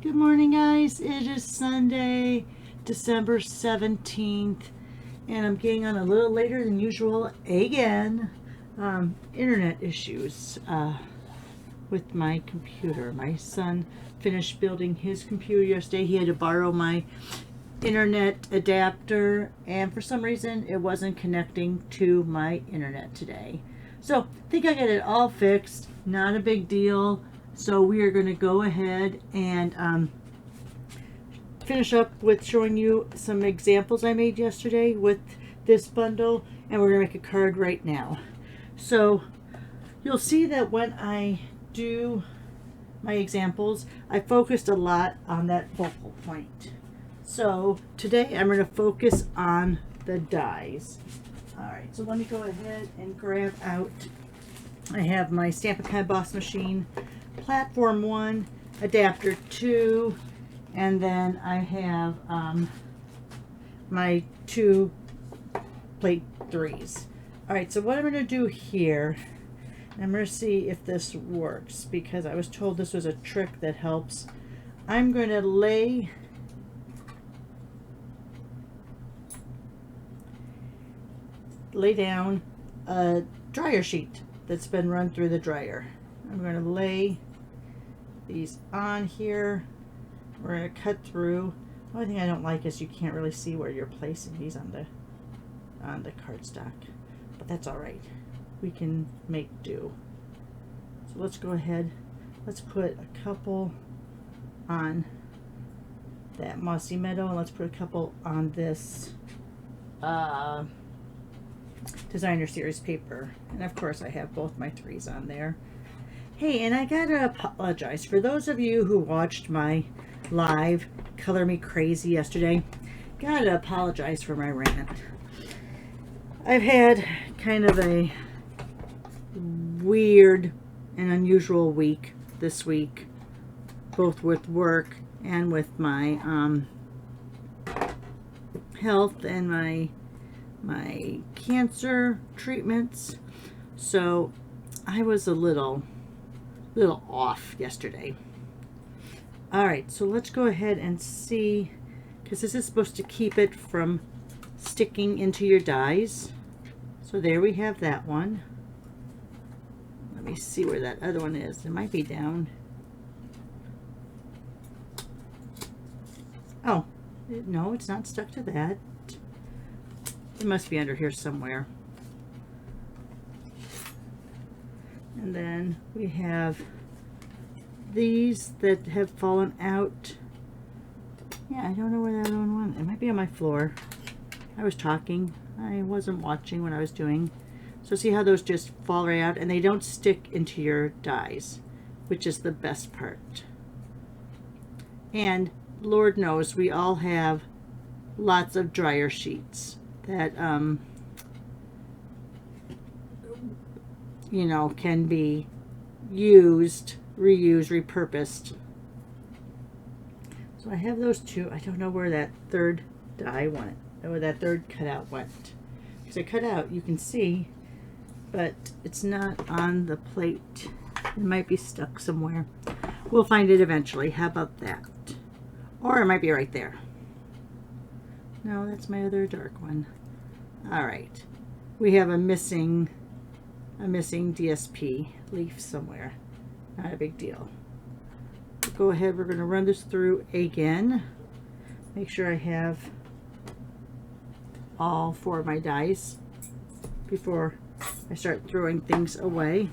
Good morning, guys. It is Sunday, December 17th, and I'm getting on a little later than usual again. Internet issues with my computer. My son finished building his computer yesterday. He had to borrow my internet adapter, and for some reason it wasn't connecting to my internet today. So I think I got it all fixed. Not a big deal. So we are going to go ahead and finish up with showing you some examples I made yesterday with this bundle, and we're going to make a card right now. So you'll see that when I do my examples, I focused a lot on that focal point. So today I'm going to focus on the dies. Alright, so let me go ahead and grab out, I have my Stampin' Con Boss machine, platform 1, adapter 2, and then I have my 2 plate 3s. Alright, so what I'm going to do here, I'm going to see if this works, because I was told this was a trick that helps. I'm going to lay down a dryer sheet that's been run through the dryer. I'm going to lay these on here. We're going to cut through. The only thing I don't like is you can't really see where you're placing these on the cardstock, but that's all right. We can make do. So let's go ahead. Let's put a couple on that Mossy Meadow, and let's put a couple on this Designer Series paper. And of course I have both my 3s on there. Hey, and I gotta apologize for those of you who watched my live Color Me Crazy yesterday. Gotta apologize for my rant. I've had kind of a weird and unusual week this week, both with work and with my health and my cancer treatments. So I was a little off yesterday. All right, so let's go ahead and see, because this is supposed to keep it from sticking into your dies. So there we have that one. Let me see where that other one is. It might be down. Oh, no, it's not stuck to that. It must be under here somewhere. And then we have these that have fallen out. Yeah, I don't know where that other one went. It might be on my floor. I was talking. I wasn't watching what I was doing. So see how those just fall right out, and they don't stick into your dies, which is the best part. And Lord knows we all have lots of dryer sheets that you know, can be used, reused, repurposed. So I have those 2. I don't know where that third die went, or that third cutout went. Because I cut out, you can see, but it's not on the plate. It might be stuck somewhere. We'll find it eventually. How about that? Or it might be right there. No, that's my other dark one. All right, we have a missing DSP leaf somewhere. Not a big deal. Go ahead, we're going to run this through again. Make sure I have all 4 of my dies before I start throwing things away.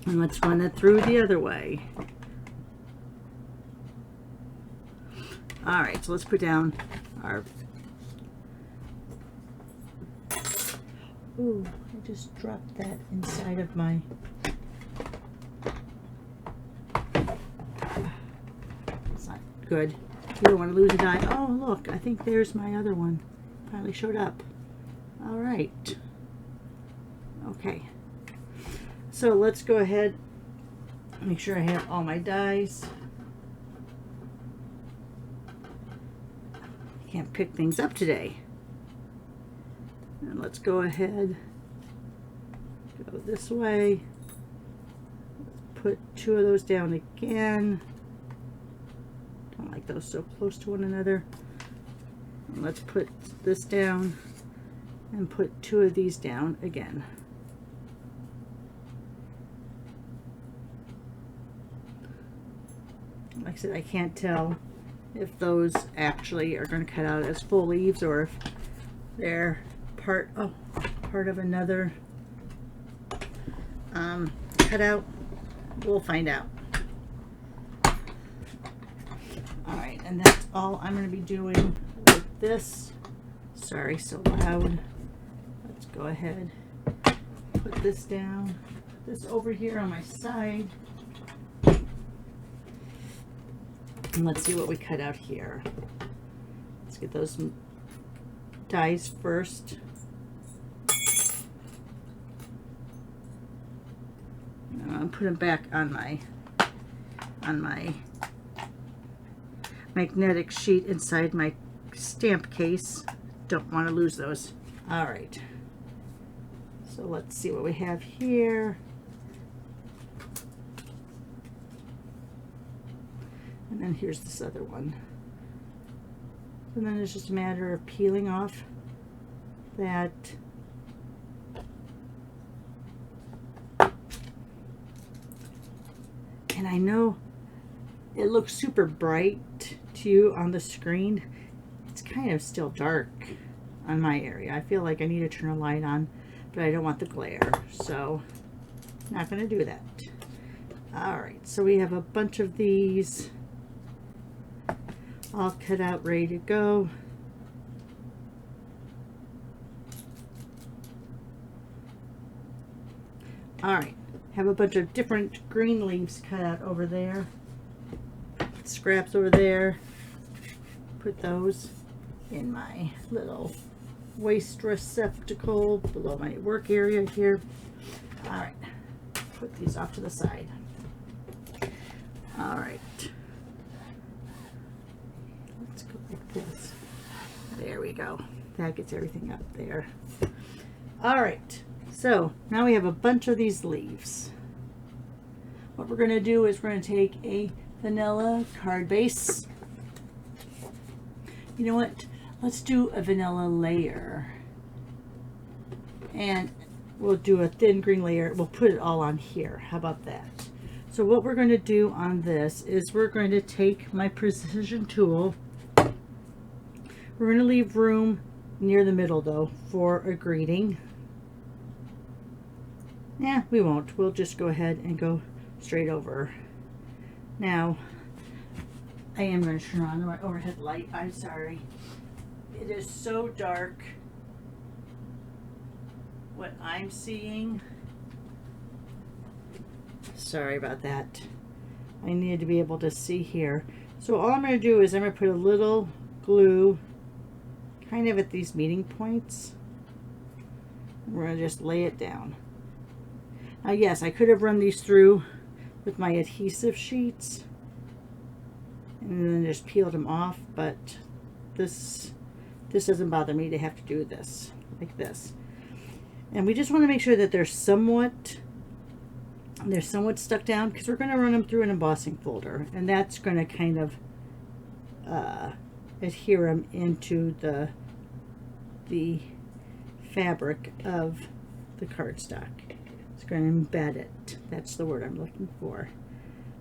And let's run it through the other way. All right, so let's put down our... Ooh, I just dropped that inside of my... It's not good. You don't want to lose a die. Oh, look, I think there's my other one. Finally showed up. All right. Okay. So let's go ahead, make sure I have all my dies. Can't pick things up today. And let's go ahead, go this way, put 2 of those down again. Don't like those so close to one another. And let's put this down and put 2 of these down again. Like I said, I can't tell if those actually are going to cut out as full leaves or if they're part of another cutout. We'll find out. Alright, and that's all I'm going to be doing with this. Sorry, so loud. Let's go ahead, put this down, put this over here on my side. And let's see what we cut out here. Let's get those dies first. I'll put them back on my magnetic sheet inside my stamp case. Don't want to lose those. All right. So let's see what we have here. And then here's this other one. And then it's just a matter of peeling off that and I know it looks super bright to you on the screen. It's kind of still dark on my area. I feel like I need to turn a light on, but I don't want the glare, so not going to do that. All right, so we have a bunch of these all cut out, ready to go. All right, have a bunch of different green leaves cut out over there. Scraps over there. Put those in my little waste receptacle below my work area here. All right, put these off to the side. All right. Let's go like this. There we go. That gets everything up there. All right. So now we have a bunch of these leaves. What we're going to do is we're going to take a vanilla card base. You know what? Let's do a vanilla layer. And we'll do a thin green layer. We'll put it all on here. How about that? So what we're going to do on this is we're going to take my precision tool. We're going to leave room near the middle though for a greeting. Yeah, we won't. We'll just go ahead and go straight over. Now, I am going to turn on my overhead light. I'm sorry. It is so dark. What I'm seeing. Sorry about that. I needed to be able to see here. So all I'm going to do is I'm going to put a little glue kind of at these meeting points. We're going to just lay it down. Now yes, I could have run these through with my adhesive sheets and then just peeled them off, but this doesn't bother me to have to do this like this. And we just want to make sure that they're somewhat stuck down because we're going to run them through an embossing folder, and that's going to kind of adhere them into the fabric of the cardstock. It's going to embed it. That's the word I'm looking for.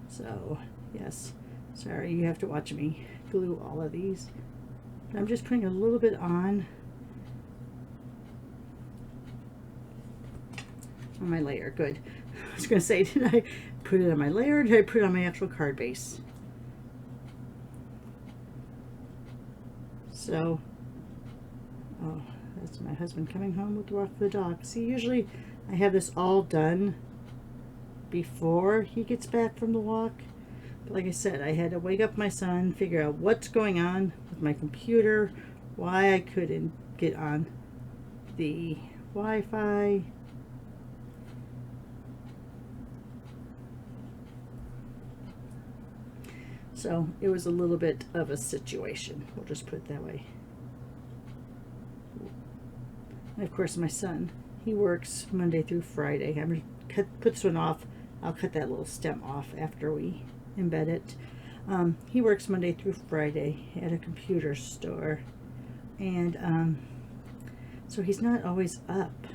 So yes, sorry, you have to watch me glue all of these. I'm just putting a little bit on my layer. Good. I was going to say, did I put it on my layer or did I put it on my actual card base? So, oh, that's my husband coming home with the walk the dog. See, usually I have this all done before he gets back from the walk. But like I said, I had to wake up my son, figure out what's going on with my computer, why I couldn't get on the Wi-Fi. So it was a little bit of a situation. We'll just put it that way. And of course my son, he works Monday through Friday. I'm going to put this one off I'll cut that little stem off after we embed it. He works Monday through Friday at a computer store, and so he's not always up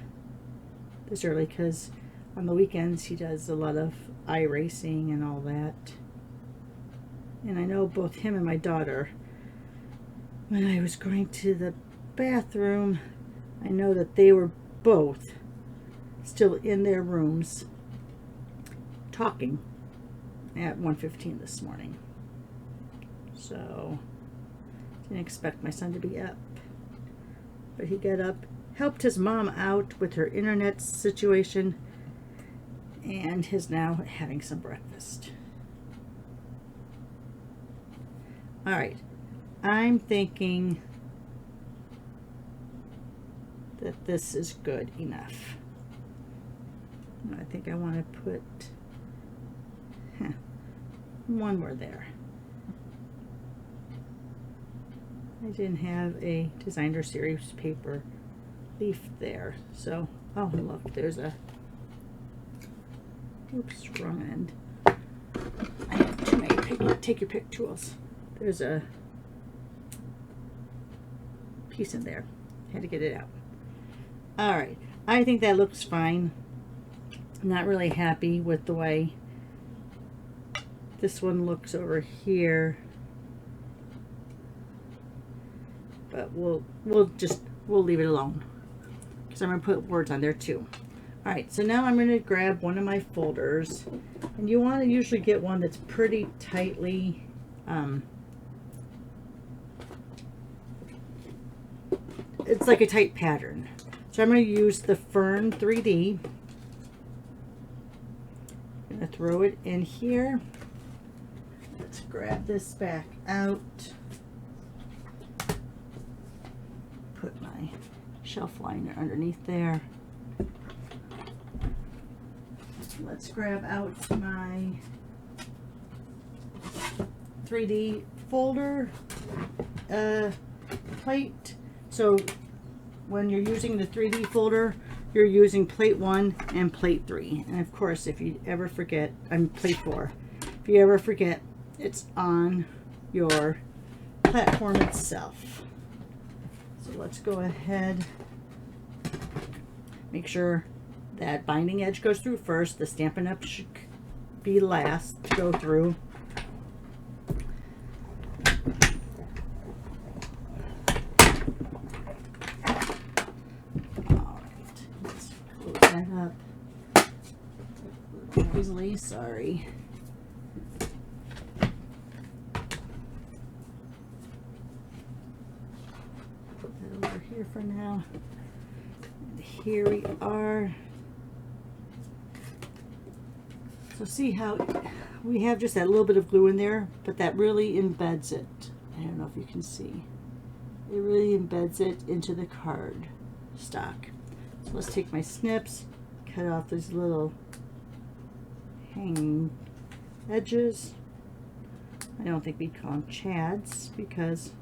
this early, because on the weekends he does a lot of iRacing and all that. And I know both him and my daughter, when I was going to the bathroom, I know that they were both still in their rooms talking at 1:15 this morning. So didn't expect my son to be up, but he got up, helped his mom out with her internet situation, and is now having some breakfast. All right, I'm thinking that this is good enough. I think I want to put one more there. I didn't have a designer series paper leaf there, so oh look, there's a, oops, wrong end. I have too many take your pick tools. There's a piece in there. Had to get it out. All right, I think that looks fine. Not really happy with the way this one looks over here, but we'll leave it alone, because I'm going to put words on there too. All right, so now I'm going to grab one of my folders, and you want to usually get one that's pretty tightly it's like a tight pattern. So I'm going to use the Fern 3D. I'm going to throw it in here. Let's grab this back out. Put my shelf liner underneath there. Let's grab out my 3D folder plate. So when you're using the 3D folder, you're using plate 1 and plate 3. And of course, if you ever forget, plate 4. If you ever forget, it's on your platform itself. So let's go ahead, make sure that binding edge goes through first. The Stampin' Up! Should be last to go through. Alright, let's close that up. Noisily, sorry. Put that over here for now. And here we are. So see how we have just that little bit of glue in there, but that really embeds it. I don't know if you can see. It really embeds it into the card stock. So let's take my snips, cut off these little hanging edges. I don't think we'd call them chads, because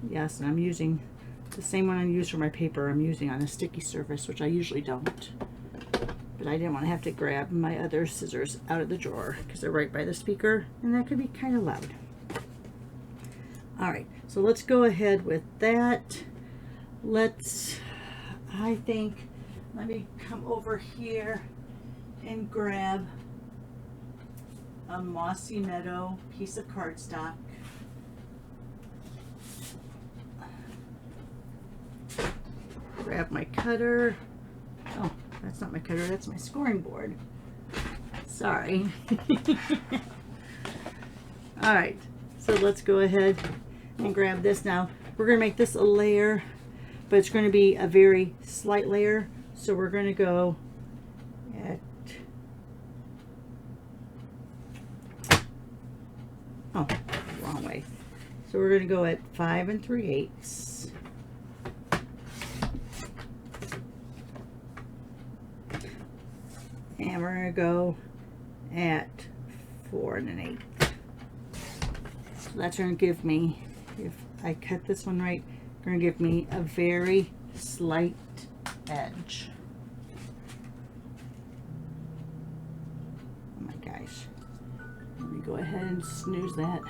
yes, and I'm using the same one I use for my paper. I'm using on a sticky surface, which I usually don't. But I didn't want to have to grab my other scissors out of the drawer, because they're right by the speaker, and that could be kind of loud. All right, so let's go ahead with that. I think, let me come over here and grab a Mossy Meadow piece of cardstock. Grab my cutter. Oh, that's not my cutter, that's my scoring board. Sorry. All right, so let's go ahead and grab this now. We're going to make this a layer, but it's going to be a very slight layer. So we're going to go at, oh, wrong way. So we're going to go at 5 3/8. And we're going to go at 4 1/8. So that's going to give me, if I cut this one right, going to give me a very slight edge. go ahead and snooze that.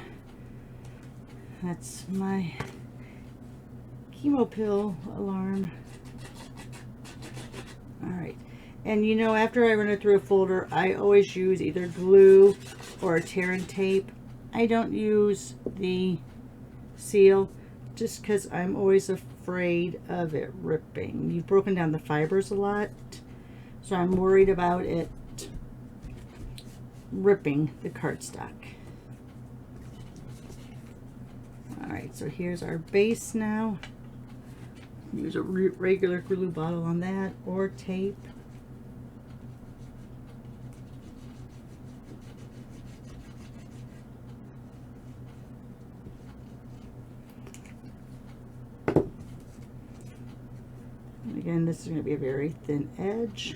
That's my chemo pill alarm. Alright, and you know, after I run it through a folder, I always use either glue or a tear and tape. I don't use the seal just because I'm always afraid of it ripping. You've broken down the fibers a lot, so I'm worried about it ripping the cardstock. Alright, so here's our base now. Use a regular glue bottle on that or tape. And again, this is going to be a very thin edge.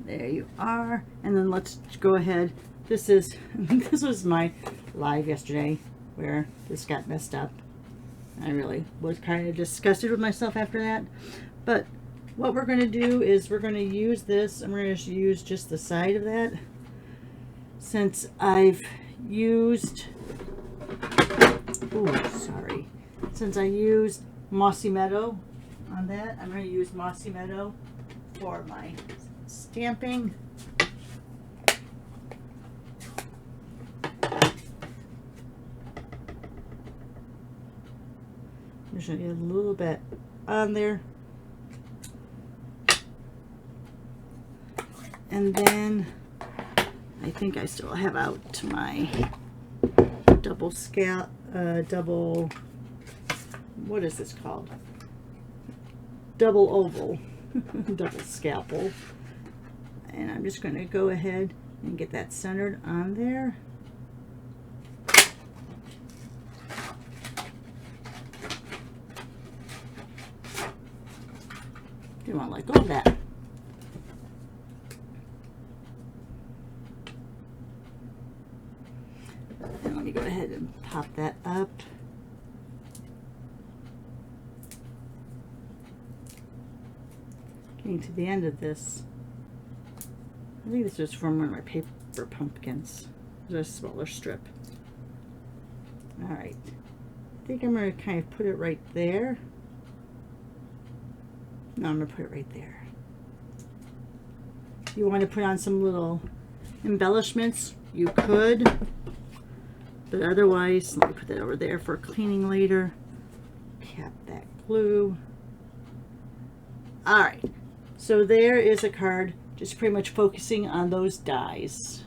There you are. And then let's go ahead. This is, I think this was my live yesterday where this got messed up. I really was kind of disgusted with myself after that. But what we're going to do is we're going to use this. I'm going to use just the side of that. Since I've used, since I used Mossy Meadow on that, I'm going to use Mossy Meadow for my stamping. I'm just going to get a little bit on there. And then I think I still have out my double what is this called? Double oval, double scalpel. And I'm just going to go ahead and get that centered on there. You want to let go of that. And let me go ahead and pop that up. Getting to the end of this. I think this was from one of my paper pumpkins. There's a smaller strip. Alright. I think I'm going to kind of put it right there. No, I'm going to put it right there. You want to put on some little embellishments, you could. But otherwise, let me put that over there for cleaning later. Cap that glue. Alright. So there is a card. Just pretty much focusing on those dies.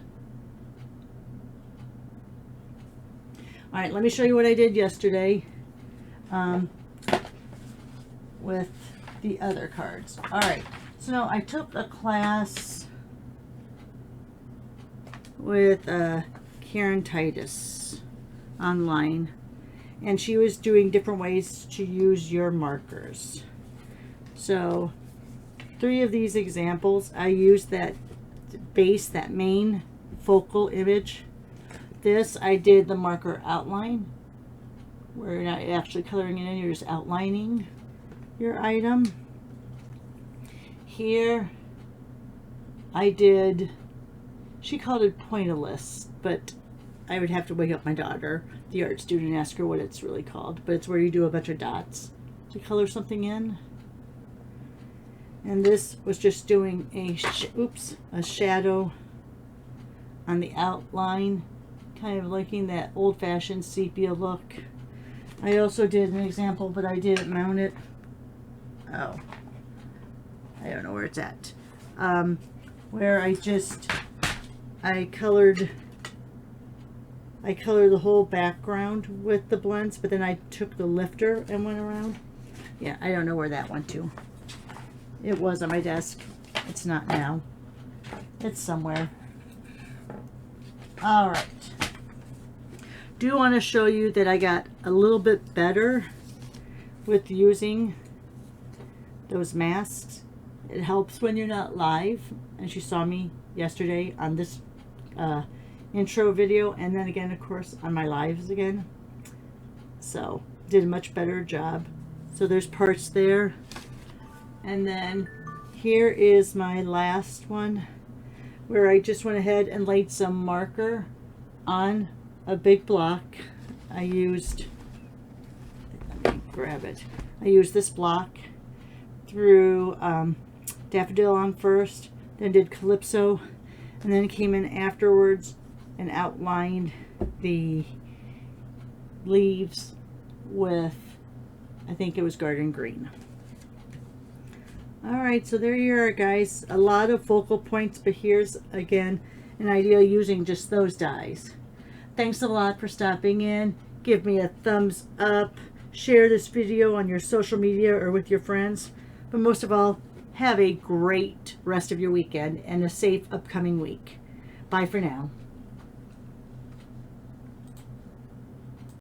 Alright, let me show you what I did yesterday with the other cards. Alright, so I took a class with Karen Titus online, and she was doing different ways to use your markers. So 3 of these examples, I used that base, that main focal image. This, I did the marker outline, where you're not actually coloring it in, you're just outlining your item. Here, I did, she called it pointillist, but I would have to wake up my daughter, the art student, and ask her what it's really called. But it's where you do a bunch of dots to color something in. And this was just doing a shadow on the outline, kind of liking that old-fashioned sepia look. I also did an example, but I didn't mount it. Oh, I don't know where it's at. Where I colored the whole background with the blends, but then I took the lifter and went around. Yeah, I don't know where that went to. It was on my desk. It's not now. It's somewhere. Alright. Do want to show you that I got a little bit better with using those masks. It helps when you're not live, as you saw me yesterday on this intro video, and then again, of course, on my lives again. So, did a much better job. So there's parts there. And then here is my last one, where I just went ahead and laid some marker on a big block. I used, let me grab it. I used this block, threw Daffodil on first, then did Calypso, and then came in afterwards and outlined the leaves with, I think it was Garden Green. Alright, so there you are, guys. A lot of focal points, but here's again an idea using just those dies. Thanks a lot for stopping in. Give me a thumbs up. Share this video on your social media or with your friends. But most of all, have a great rest of your weekend and a safe upcoming week. Bye for now.